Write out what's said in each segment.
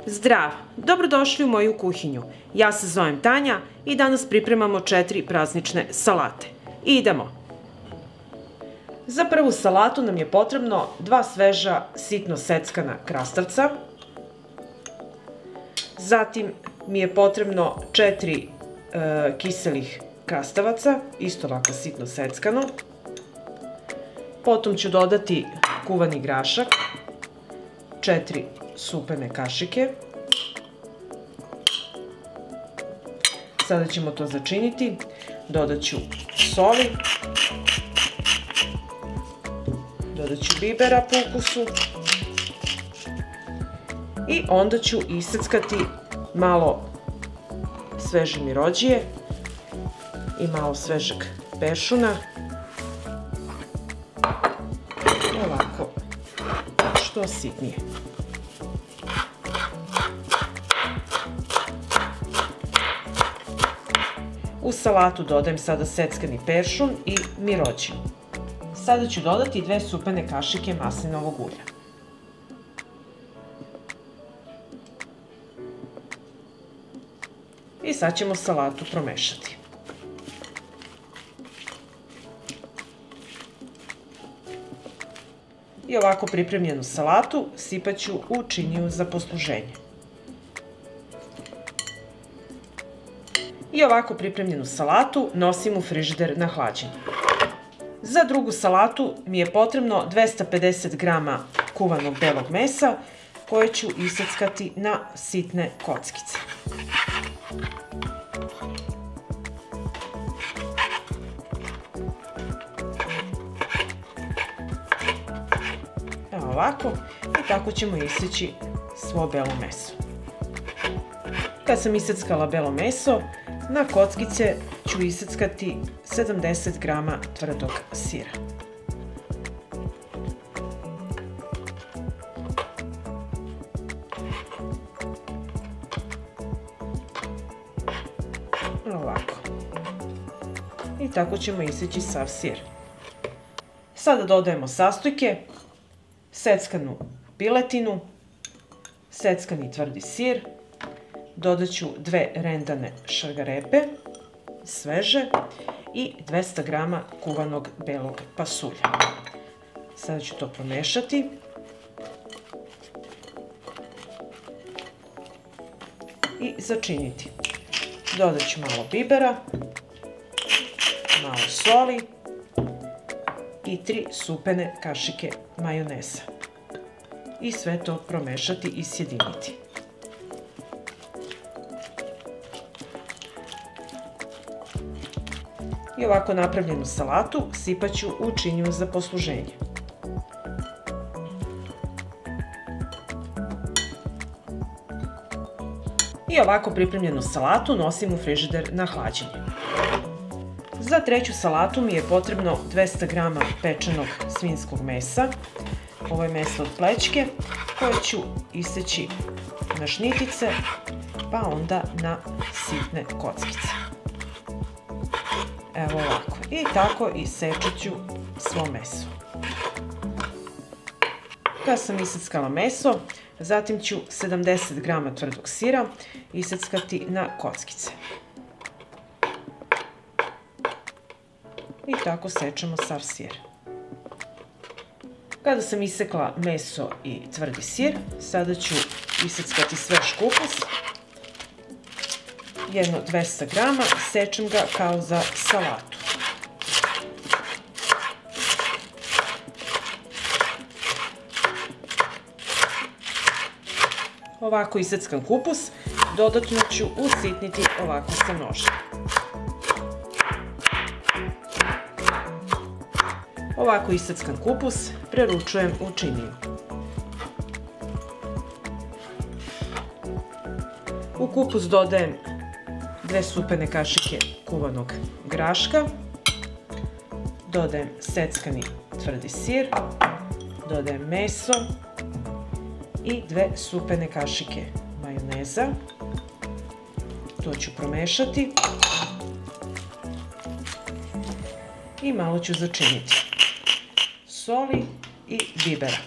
Zdrav! Dobrodošli u moju kuhinju. Ja se zovem Tanja i danas pripremamo 4 praznične salate. Idemo! Za prvu salatu nam je potrebno 2 sveža sitno seckana krastavca. Zatim mi je potrebno 4 kiselih krastavaca, isto ovako sitno seckano. Potom ću dodati kuvani grašak, 4 supene kašike. Sada ćemo to začiniti. Dodat ću soli, dodat ću bibera po ukusu i onda ću iseckati malo sveže mirođije i malo svežeg peršuna. Ovako, što sitnije. U salatu dodajem sada seckani peršun i mirođiju. Sada ću dodati 2 supene kašike maslinovog ulja. I sad ćemo salatu promešati. I ovako pripremljenu salatu sipat ću u činiju za posluženje. I ovako pripremljenu salatu nosim u frižider na hlađenje. Za drugu salatu mi je potrebno 250 g kuvanog belog mesa koje ću iseckati na sitne kockice. Evo ovako i tako ćemo iseći svo belo meso. Kad sam iseckala belo meso, na kockice ću iseckati 70 g tvrdog sira. Ovako. I tako ćemo iseći sav sir. Sada dodajemo sastojke, seckanu piletinu, seckani tvrdi sir, dodat ću 2 rendane šargarepe, sveže, i 200 g kuvanog belog pasulja. Sada ću to promešati. I začiniti. Dodat ću malo bibera, malo soli i 3 supene kašike majoneza. I sve to promešati i sjediniti. I ovako napravljenu salatu sipat ću u činiju za posluženje. I ovako pripremljenu salatu nosim u frižider na hlađenje. Za treću salatu mi je potrebno 200 g pečenog svinjskog mesa. Ovo je meso od plećke koje ću iseći na šnitice, pa onda na sitne kockice. Evo ovako. I tako isečet ću svo meso. Kad sam iseckala meso, zatim ću 70 g tvrdog sira iseckati na kockice. I tako sečemo sav sir. Kada sam isekla meso i tvrdi sir, sada ću iseckati svež kupus. Jedno 200 g, sečem ga kao za salatu. Ovako iseckan kupus dodatno ću usitniti ovako sa nožem. Ovako iseckan kupus preručujem u činiju. U kupus dodajem 2 supene kašike kuvanog graška, dodajem seckani tvrdi sir, dodajem meso i 2 supene kašike majoneza. To ću promešati i malo ću začiniti. Soli i bibera.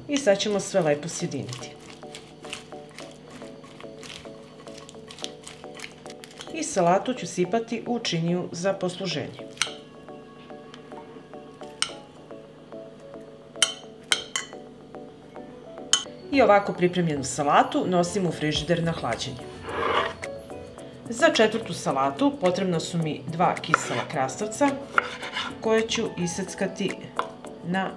I sad ćemo sve lepo sjediniti. I salatu ću sipati u činiju za posluženje. I ovako pripremljenu salatu nosim u frižider na hlađenje. Za četvrtu salatu potrebno su mi 2 kisela krastavca koje ću iseckati na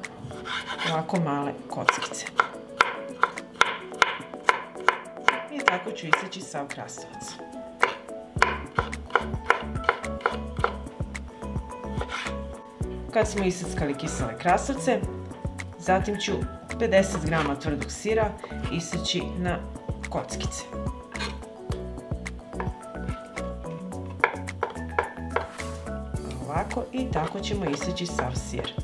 ovako male kockice. I tako ću iseći sav krastavac. Kad smo iseckali kisele krastavce, zatim ću 50 grama tvrdog sira iseći na kockice. Ovako i tako ćemo iseći sav sir.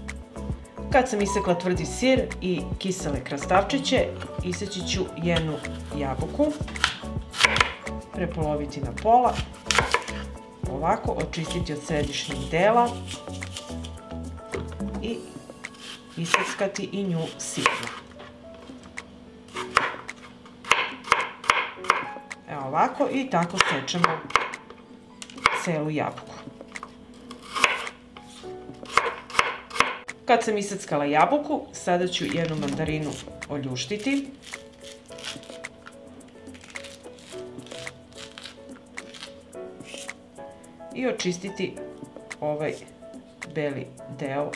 Kad sam isekla tvrdi sir i kisele krastavčiće, iseći ću jednu jabuku, prepoloviti na pola, ovako očistiti od središnjeg dela i iseckati i nju sitno. Evo ovako i tako sečemo celu jabuku. Kad sam iseckala jabuku, sada ću jednu mandarinu oljuštiti. I očistiti ovaj beli deo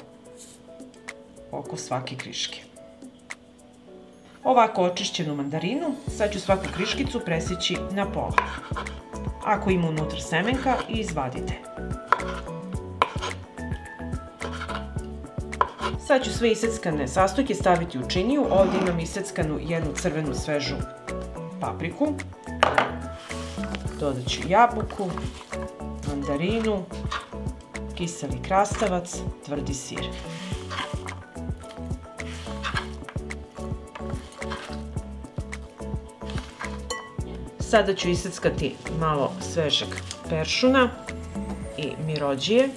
oko svake kriške. Ovako očišćenu mandarinu, sad ću svaku kriškicu presjeći na pola. Ako ima unutra semenka, izvadite. Sad ću sve iseckane sastojke staviti u činiju. Ovdje imam iseckanu jednu crvenu svežu papriku. Dodat ću jabuku, mandarinu, kiseli krastavac, tvrdi sir. Sada ću iseckati malo svežeg peršuna i mirođije.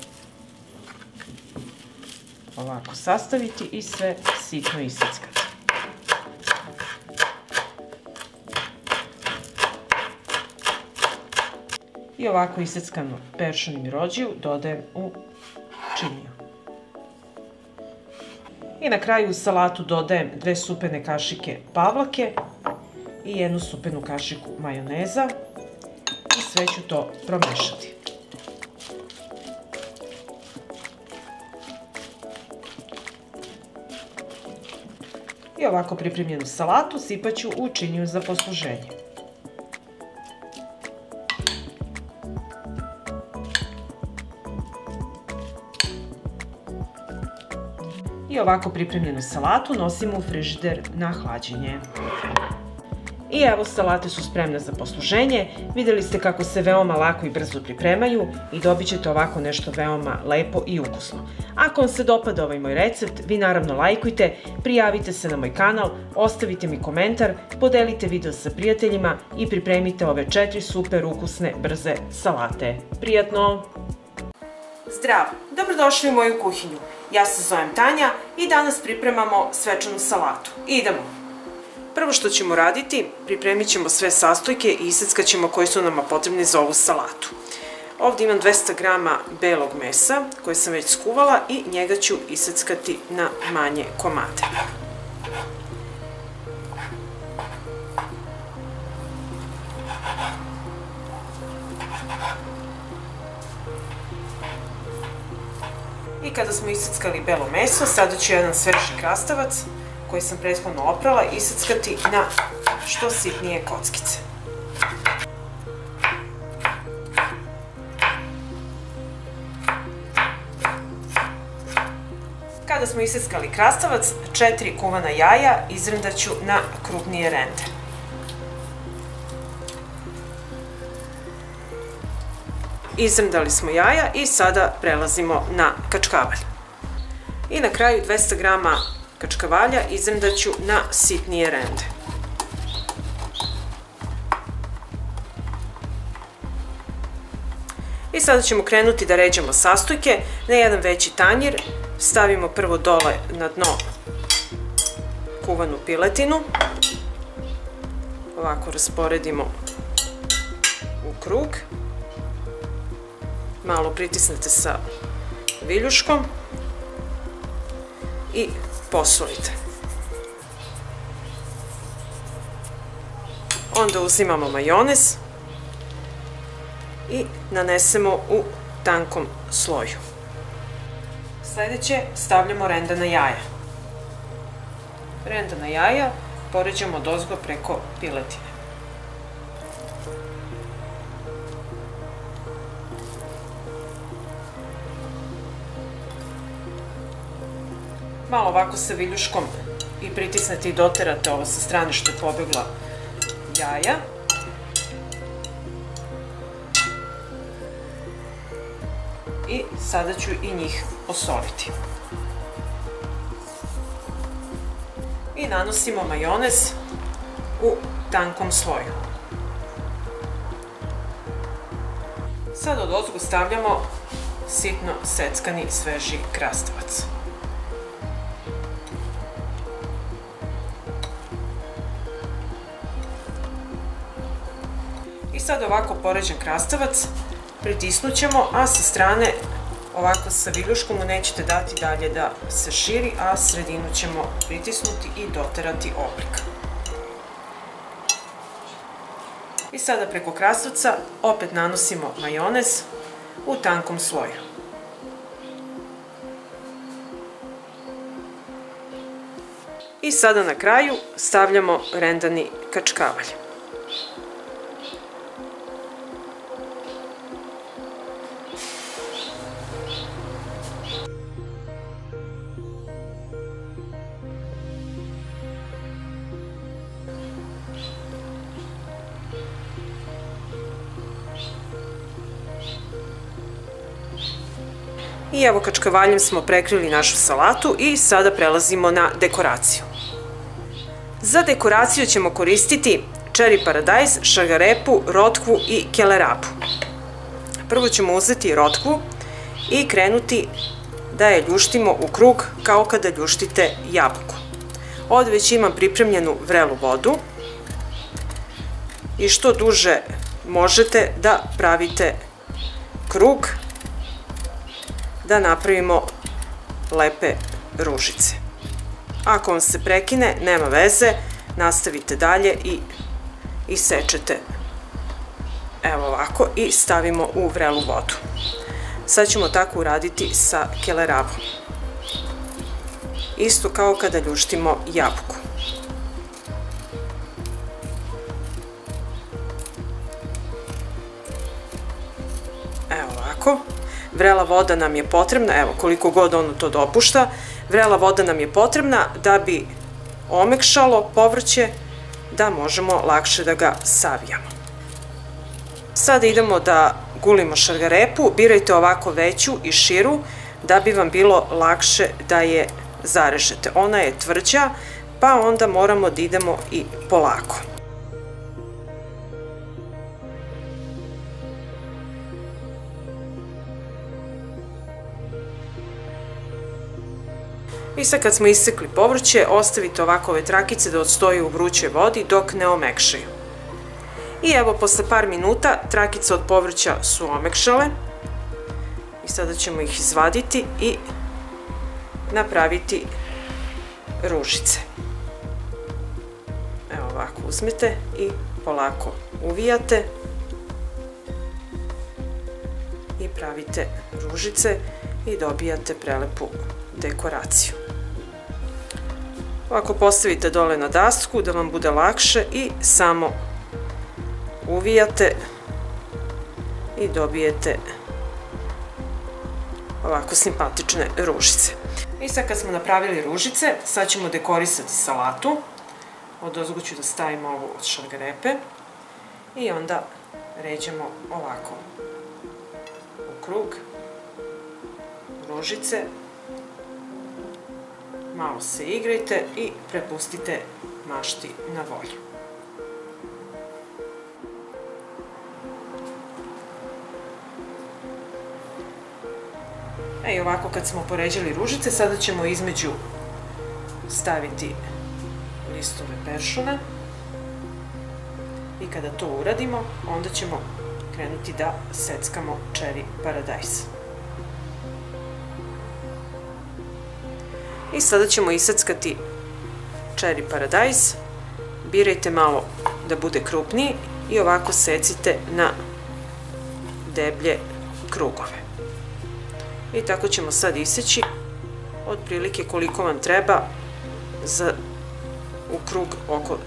Ovako sastaviti i sve sitno iseckati. I ovako iseckanu peršun i mirođiju dodajem u činiju. I na kraju u salatu dodajem 2 supene kašike pavlake i 1 supenu kašiku majoneza i sve ću to promešati. I ovako pripremljenu salatu sipat ću u činiju za posluženje. I ovako pripremljenu salatu nosim u frižider na hlađenje. I evo, salate su spremne za posluženje. Vidjeli ste kako se veoma lako i brzo pripremaju i dobit ćete ovako nešto veoma lepo i ukusno. Ako vam se dopada ovaj moj recept, vi naravno lajkujte, prijavite se na moj kanal, ostavite mi komentar, podelite video sa prijateljima i pripremite ove 4 super ukusne brze salate. Prijatno! Zdravo! Dobrodošli u moju kuhinju. Ja se zovem Tanja i danas pripremamo svečanu salatu. Idemo! Prvo što ćemo raditi, pripremit ćemo sve sastojke i iseckat ćemo koji su nama potrebni za ovu salatu. Ovdje imam 200 grama belog mesa koje sam već skuvala i njega ću iseckati na manje komade. I kada smo iseckali belo meso, sada ću jedan sveži krastavac koji sam prethodno oprala iseckati na što sitnije kockice. Kada smo iseckali krastavac, 4 kuvana jaja izrndat ću na krupnije rende. Izrndali smo jaja i sada prelazimo na kačkavalj. I na kraju 200 grama kačkavalja izrndat ću na sitnije rende. I sada ćemo krenuti da ređamo sastojke. Na jedan veći tanjir stavimo prvo dole na dno kuvanu piletinu. Ovako rasporedimo u krug. malo pritisnete sa viljuškom i posolite. Onda uzimamo majonez i nanesemo u tankom sloju. Sljedeće stavljamo rendana jaja. Rendana jaja poređamo odozgo preko piletine. Malo ovako sa viljuškom i pritisnete i doterate ovo sa strane što je pobegla jaja. I sada ću i njih osoliti. I nanosimo majonez u tankom sloju. Sad odozgo stavljamo sitno seckani sveži krastavac. I sad ovako poređen krastavac pritisnut ćemo, a sa strane ovako sa viljuškom mu nećete dati dalje da se širi, a sredinu ćemo pritisnuti i doterati oblik. I sada preko krastavca opet nanosimo majonez u tankom sloju. I sada na kraju stavljamo rendani kačkavalj. I evo, kačkavaljem smo prekrili našu salatu i sada prelazimo na dekoraciju. Za dekoraciju ćemo koristiti čeri paradajz, šargarepu, rotkvu i kelerabu. Prvo ćemo uzeti rotkvu i krenuti da je ljuštimo u krug kao kada ljuštite jabuku. Ovdje već imam pripremljenu vrelu vodu i što duže možete da pravite krug, da napravimo lepe ružice. Ako vam se prekine, nema veze, nastavite dalje i isečete. Evo ovako i stavimo u vrelu vodu. Sad ćemo tako uraditi sa kelerabom. Isto kao kada ljuštimo jabuku. Evo ovako. Vrela voda nam je potrebna, evo koliko god ono to dopušta, vrela voda nam je potrebna da bi omekšalo povrće, da možemo lakše da ga savijamo. Sada idemo da gulimo šargarepu, birajte ovako veću i širu da bi vam bilo lakše da je zarežete. Ona je tvrđa, pa onda moramo da idemo i polako. I sad kad smo isekli povrće, ostavite ovako ove trakice da odstoji u vrućoj vodi dok ne omekšaju. I evo, posle par minuta trakice od povrća su omekšale. I sada ćemo ih izvaditi i napraviti ružice. Evo ovako uzmete i polako uvijate i pravite ružice i dobijate prelepu dekoraciju. Ovako postavite dole na dasku da vam bude lakše i samo uvijate i dobijete ovako simpatične ružice. I sad kad smo napravili ružice, sad ćemo dekorisati salatu. Odozgo ću da stavimo ovu od šargarepe i onda ređemo ovako u krug ružice. Malo se igrajte i prepustite mašti na volju. I ovako kad smo poređali ružice, sada ćemo između staviti listove peršuna i kada to uradimo, onda ćemo krenuti da seckamo čeri paradajz. I sada ćemo iseckati čeri paradajz. Birajte malo da bude krupniji i ovako secite na deblje krugove. I tako ćemo sad iseći otprilike koliko vam treba u krug oko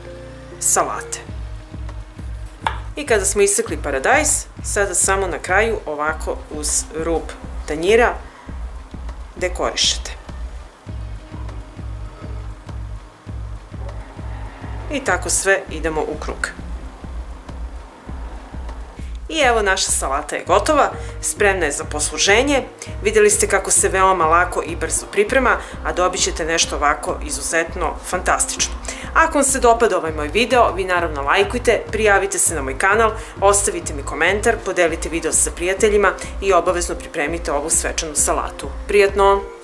salate. I kada smo isekli paradajz, sada samo na kraju ovako uz rub tanjira dekorišete. I tako sve idemo u krug. I evo, naša salata je gotova, spremna je za posluženje. Vidjeli ste kako se veoma lako i brzo priprema, a dobit ćete nešto ovako izuzetno fantastično. Ako vam se dopada ovaj moj video, vi naravno lajkujte, prijavite se na moj kanal, ostavite mi komentar, podelite video sa prijateljima i obavezno pripremite ovu svečanu salatu. Prijatno!